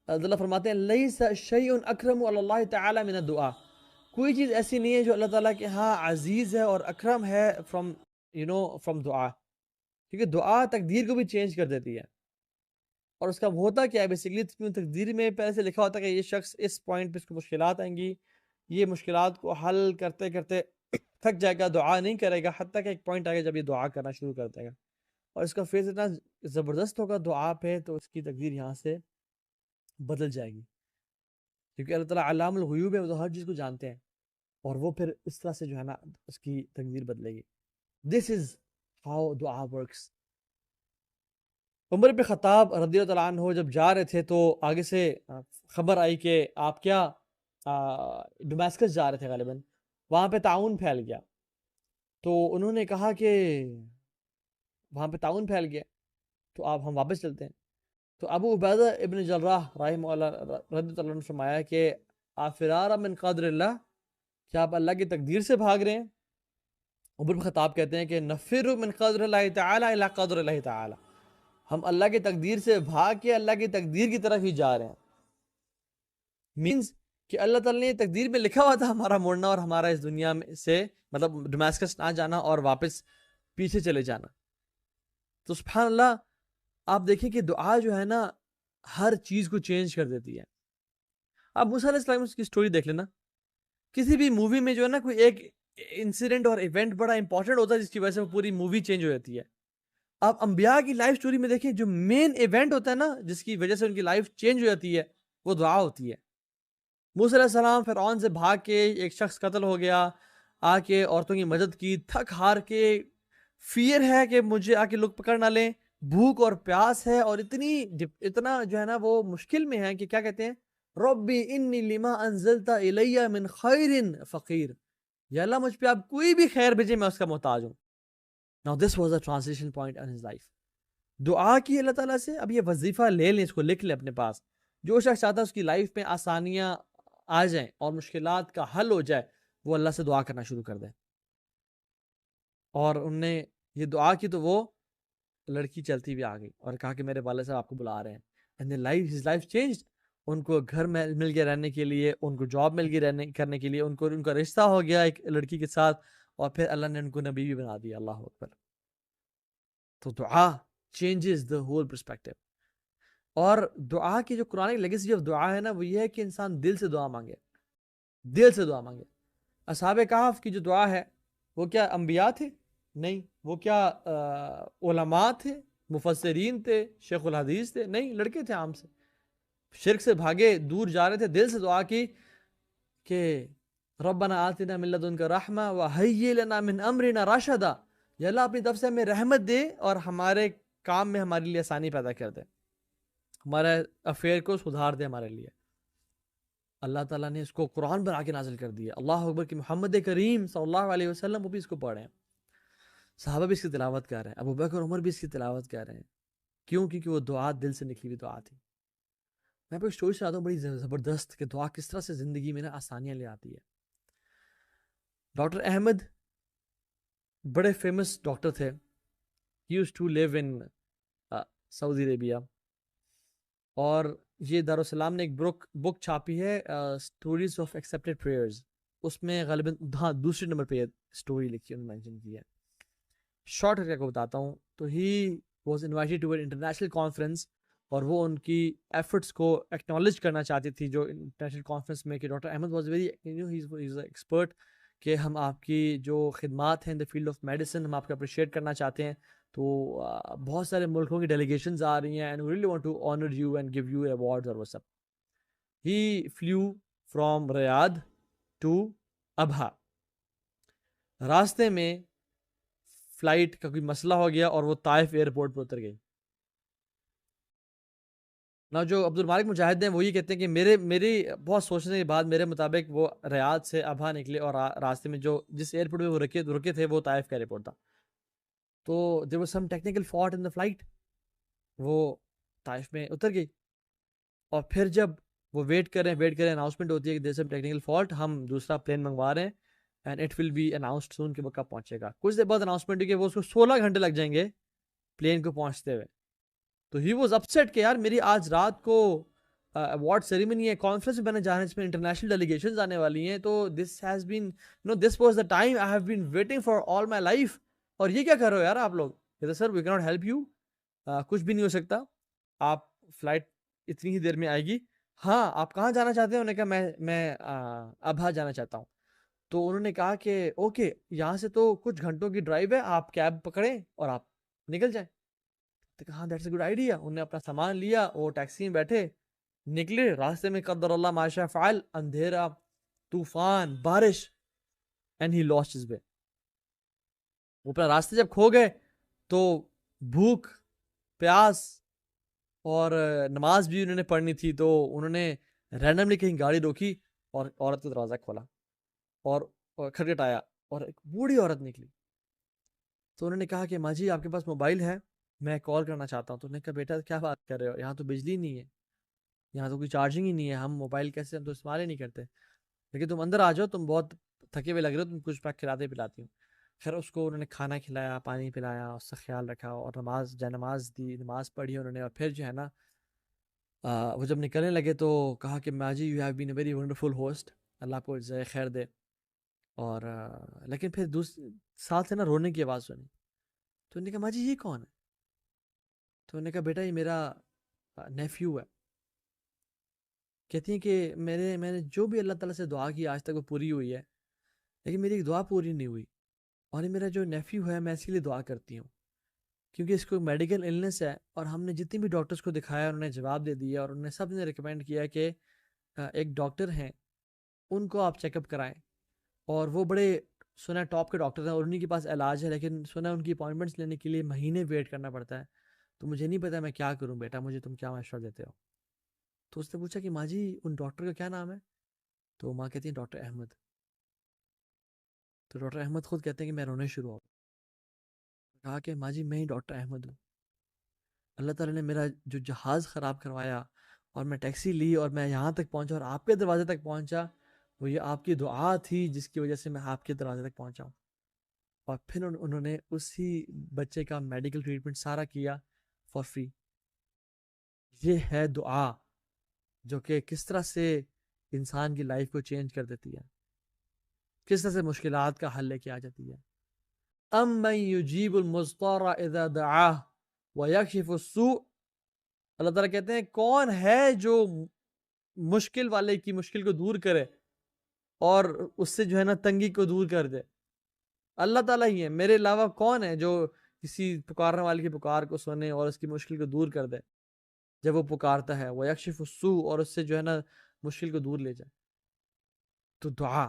اللہ فرماتے ہیں لیس شیء اکرم علی اللہ تعالی من الدعاء، کوئی چیز ایسی نہیں ہے جو اللہ تعالیٰ کے ہاں عزیز ہے اور اکرم ہے فرام دعا، کیونکہ دعا تقدیر کو بھی چینج کر دیتی ہے. اور اس کا ہوتا کیا ہے بیسیکلی، تقدیر میں پہلے سے لکھا ہوتا ہے کہ یہ شخص اس پوائنٹ پہ اس کو مشکلات آئیں گی، یہ مشکلات کو حل کرتے کرتے تھک جائے گا، دعا نہیں کرے گا، حتیٰ کہ ایک پوائنٹ آگے جب یہ دعا کرنا شروع کر دے گا اور اس کا فیض اتنا زبردست ہوگا دعا پہ، تو اس کی تقدیر یہاں سے بدل جائے گی، کیونکہ اللہ تعالیٰ علام الغیوب ہے، وہ تو ہر چیز کو جانتے ہیں، اور وہ پھر اس طرح سے جو ہے نا اس کی تقدیر بدلے گی. دس از ہاؤ دعا ورکس. عمر بن خطاب رضی اللہ عنہ جب جا رہے تھے تو آگے سے خبر آئی کہ آپ کیا ڈماسکس جا رہے تھے غالباً، وہاں پہ تعاون پھیل گیا، تو انہوں نے کہا کہ وہاں پہ تعاون پھیل گیا تو آپ ہم واپس چلتے ہیں. تو ابو عبیدہ ابن جراح رحمہ اللہ رضی اللہ عنہ نے فرمایا کہ فرار من قدر اللہ، کیا آپ اللہ کی تقدیر سے بھاگ رہے ہیں؟ عمر بن خطاب کہتے ہیں کہ نفر من قدر اللہ تعالی الی قدر اللہ تعالی، ہم اللہ کی تقدیر سے بھاگ کے اللہ کی تقدیر کی طرف ہی جا رہے ہیں. مینز کہ اللہ تعالیٰ نے تقدیر میں لکھا ہوا تھا ہمارا مڑنا اور ہمارا اس دنیا میں سے مطلب ڈماسکس نہ جانا اور واپس پیچھے چلے جانا. تو سبحان اللہ، آپ دیکھیں کہ دعا جو ہے نا ہر چیز کو چینج کر دیتی ہے. آپ موسیٰ علیہ السلام کی سٹوری دیکھ لینا، کسی بھی مووی میں جو ہے نا کوئی ایک انسیڈنٹ اور ایونٹ بڑا امپورٹنٹ ہوتا ہے جس کی وجہ سے وہ پوری مووی چینج ہو جاتی ہے. آپ انبیاء کی لائف سٹوری میں دیکھیں، جو مین ایونٹ ہوتا ہے نا جس کی وجہ سے ان کی لائف چینج ہو جاتی ہے، وہ دعا ہوتی ہے. موسیٰ علیہ السلام فرعون سے بھاگ کے، ایک شخص قتل ہو گیا، آ کے عورتوں کی مدد کی، تھک ہار کے، فیئر ہے کہ مجھے آ کے لوگ پکڑ نہ لیں، بھوک اور پیاس ہے اور اتنا جو ہے نا وہ مشکل میں ہے کہ کیا کہتے ہیں، ربی انی لما انزلتا الی من خیر فقیر، یا اللہ مجھ پہ آپ کوئی بھی خیر بھیجے میں اس کا محتاج ہوں. Now this was a transition point in his life. دعا کی اللہ تعالیٰ سے. اب یہ وظیفہ لے لیں، اس کو لکھ لیں اپنے پاس. جو شخص چاہتا ہے اس کی لائف میں آسانیاں آ جائیں اور مشکلات کا حل ہو جائے، وہ اللہ سے دعا کرنا شروع کر دیں. اور انہوں نے یہ دعا کی تو وہ لڑکی چلتی بھی آ گئی اور کہا کہ میرے والد صاحب آپ کو بلا رہے ہیں. And then his life changed. ان کو گھر مل گیا رہنے کے لیے، ان کو جاب مل گئی کرنے کے لیے، ان کا رشتہ ہو گیا ایک لڑکی کے ساتھ، اور پھر اللہ نے ان کو نبی بھی بنا دیا. اللہ اکبر. تو دعا changes the whole perspective. اور دعا کی جو قرآن کی لیگیسی آف دعا ہے نا، وہ یہ ہے کہ انسان دل سے دعا مانگے، دل سے دعا مانگے. اصحاب کہف کی جو دعا ہے وہ کیا انبیاء تھے؟ نہیں. وہ کیا علماء تھے، مفسرین تھے، شیخ الحدیث تھے؟ نہیں، لڑکے تھے عام سے، شرک سے بھاگے، دور جا رہے تھے، دل سے دعا کی کہ ربنا آتنا من لدنک رحمہ وہیئ لنا من امرنا رشدا، یا اللہ اپنی طرف سے ہمیں رحمت دے اور ہمارے کام میں ہمارے لیے آسانی پیدا کر دے، ہمارے افیئر کو سدھار دے ہمارے لیے. اللہ تعالیٰ نے اس کو قرآن بنا کے نازل کر دیا. اللہ اکبر کہ محمد کریم صلی اللہ علیہ وسلم وہ بھی اس کو پڑھ رہے ہیں، صحابہ بھی اس کی تلاوت کر رہے ہیں، ابو بکر عمر بھی اس کی تلاوت کر رہے ہیں. کیوں؟ کیونکہ وہ دعا دل سے نکلی ہوئی دعا تھی. میں آپ کو اسٹوری سناتا ہوں بڑی زبردست کہ دعا کس طرح سے زندگی میں نا آسانیاں لے آتی ہے. ڈاکٹر احمد بڑے فیمس ڈاکٹر تھے. He used to live in سعودی عربیہ، اور یہ دارالسلام نے ایک بک چھاپی ہے اسٹوریز آف ایکسیپٹیڈ پریئرز. اس میں غالباً ہاں دوسرے نمبر پہ یہ اسٹوری لکھی ہے، مینشن کی ہے. شارٹ کر کے کو بتاتا ہوں. تو ہی was invited to an international conference, اور وہ ان کی ایفرٹس کو ایکنالج کرنا چاہتی تھی جو انٹرنیشنل کانفرنس میں، کہ doctor Ahmed was very expert, کہ ہم آپ کی جو خدمات ہیں ان دا فیلڈ آف میڈیسن ہم آپ کو اپریشیٹ کرنا چاہتے ہیں. تو بہت سارے ملکوں کی ڈیلیگیشنز آ رہی ہیں and we really want to honour you and give you awards اور وہ سب. ہی فلیو فرام ریاض ٹو ابہا. راستے میں فلائٹ کا کوئی مسئلہ ہو گیا اور وہ طائف ایئرپورٹ پر اتر گئی. نا جو عبد المالک مجاہد ہیں وہ یہ کہتے ہیں کہ میری بہت سوچنے کے بعد میرے مطابق وہ ریاض سے ابہا نکلے اور راستے میں جس ایئرپورٹ پہ وہ رکے تھے وہ طائف کا ایئرپورٹ تھا. تو there was some technical fault in the flight، وہ طائف میں اتر گئی. اور پھر جب وہ ویٹ کریں اناؤنسمنٹ ہوتی ہے کہ there's some technical fault، ہم دوسرا پلین منگوا رہے ہیں and it will be announced soon کہ وہ کب پہنچے گا. کچھ دیر بعد اناؤنسمنٹ ہوئی کہ وہ اس کو 16 گھنٹے لگ جائیں گے پلین کو پہنچتے ہوئے. تو he was upset کہ یار میری آج رات کو award ceremony ہے, conference میں میں نے جانا ہے, جس میں international delegations آنے والی ہیں, تو this has been, this was the time I have been waiting for all my life. اور یہ کیا کر رہے ہو یار آپ لوگ؟ کہتے سر we cannot help you, کچھ بھی نہیں ہو سکتا, آپ فلائٹ اتنی ہی دیر میں آئے گی. ہاں آپ کہاں جانا چاہتے ہیں؟ انہوں نے کہا میں ابہا جانا چاہتا ہوں. تو انہوں نے کہا کہ اوکے, یہاں سے تو کچھ گھنٹوں کی ڈرائیو ہے, آپ کیب پکڑیں اور آپ نکل جائیں. تو کہا دیٹس اے گڈ آئیڈیا. انہوں نے اپنا سامان لیا, وہ ٹیکسی میں بیٹھے, نکلے. راستے میں قدر اللہ ما شاء فعل, اندھیرا, طوفان, بارش, and he lost his way. وہ اپنا راستے جب کھو گئے تو بھوک, پیاس اور نماز بھی انہوں نے پڑھنی تھی, تو انہوں نے رینڈملی کہیں گاڑی روکی اور عورت کا دروازہ کھولا اور کھٹکھٹایا, اور ایک بوڑھی عورت نکلی. تو انہوں نے کہا کہ ماں جی آپ کے پاس موبائل ہے, میں کال کرنا چاہتا ہوں. تو انہوں نے کہا بیٹا کیا بات کر رہے ہو, یہاں تو بجلی نہیں ہے, یہاں تو کوئی چارجنگ ہی نہیں ہے, ہم موبائل کیسے, ہم تو استعمال ہی نہیں کرتے, لیکن تم اندر آ جاؤ, تم بہت تھکے ہوئے لگ رہے ہو, تم کچھ پیک کھلاتے پلاتی ہوں. خیر اس کو انہوں نے کھانا کھلایا, پانی پلایا, اس کا خیال رکھا, اور نماز دی, نماز پڑھی انہوں نے. اور پھر جو ہے نا وہ جب نکلنے لگے تو کہا کہ ماں جی you have been a very wonderful host, اللہ آپ کو جزائے خیر دے. اور لیکن پھر ساتھ سے نا رونے کی آواز سنی. تو انہوں نے کہا ماں جی یہ کون ہے؟ تو انہوں نے کہا بیٹا یہ میرا نیفیو ہے. کہتی ہیں کہ میں نے جو بھی اللہ تعالیٰ سے دعا کی آج تک وہ پوری ہوئی ہے, لیکن میری ایک دعا پوری نہیں ہوئی, اور یہ میرا جو نیفیو ہے میں اس کے لیے دعا کرتی ہوں, کیونکہ اس کو میڈیکل النس ہے, اور ہم نے جتنی بھی ڈاکٹرز کو دکھایا انہوں نے جواب دے دیا, اور انہوں نے سب نے ریکمینڈ کیا کہ ایک ڈاکٹر ہیں ان کو آپ چیک اپ کرائیں, اور وہ بڑے سنا ٹاپ کے ڈاکٹر ہیں اور انہیں کے پاس علاج ہے, لیکن سنا ان کی اپوائنٹمنٹس لینے کے لیے مہینے ویٹ کرنا پڑتا ہے. تو مجھے نہیں پتا میں کیا کروں بیٹا, مجھے تم کیا مشورہ دیتے ہو؟ تو اس نے پوچھا کہ ماں جی ان ڈاکٹر کا کیا نام ہے؟ تو ماں کہتی ہیں ڈاکٹر احمد. تو ڈاکٹر احمد خود کہتے ہیں کہ میں رونے شروع ہو. کہا کہ ماں جی میں ہی ڈاکٹر احمد ہوں. اللہ تعالیٰ نے میرا جو جہاز خراب کروایا اور میں ٹیکسی لی اور میں یہاں تک پہنچا اور آپ کے دروازے تک پہنچا, وہ یہ آپ کی دعا تھی جس کی وجہ سے میں آپ کے دروازے تک پہنچا ہوں. اور پھر انہوں نے اسی بچے کا میڈیکل ٹریٹمنٹ سارا کیا فار فری. یہ ہے دعا جو کہ کس طرح سے انسان کی لائف کو چینج کر دیتی ہے, کس طرح سے مشکلات کا حل لے کے آ جاتی ہے. امن یجیب المضطر اذا دعاہ ویکشف السوء, اللہ تعالیٰ کہتے ہیں کون ہے جو مشکل والے کی مشکل کو دور کرے اور اس سے جو ہے نا تنگی کو دور کر دے. اللہ تعالیٰ ہی ہے, میرے علاوہ کون ہے جو کسی پکارنے والے کی پکار کو سنے اور اس کی مشکل کو دور کر دے جب وہ پکارتا ہے, وہ یکشف السوء, اور اس سے جو ہے نا مشکل کو دور لے جائے. تو دعا